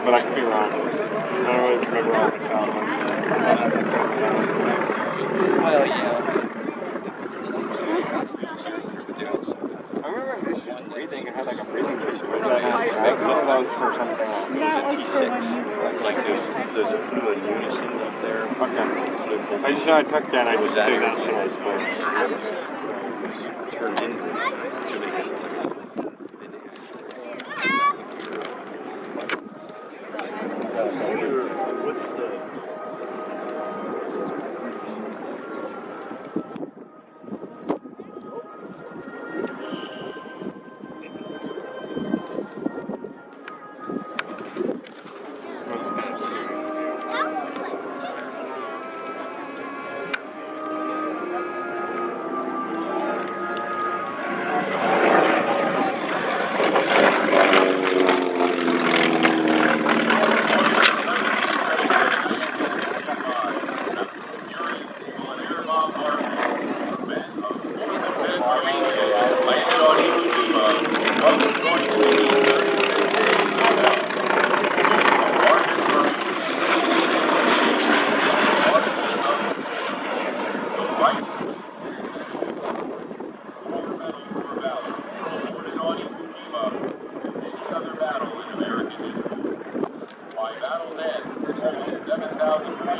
but I could be wrong. I don't always remember all the childhood. Well, yeah. I remember breathing. I had like a breathing issue. Was that was for something else? That was for when you Like there's a fluid unison up there. Okay. I just know I took that. I just did that in high school. Turned into what's the By battle's end, almost 7,000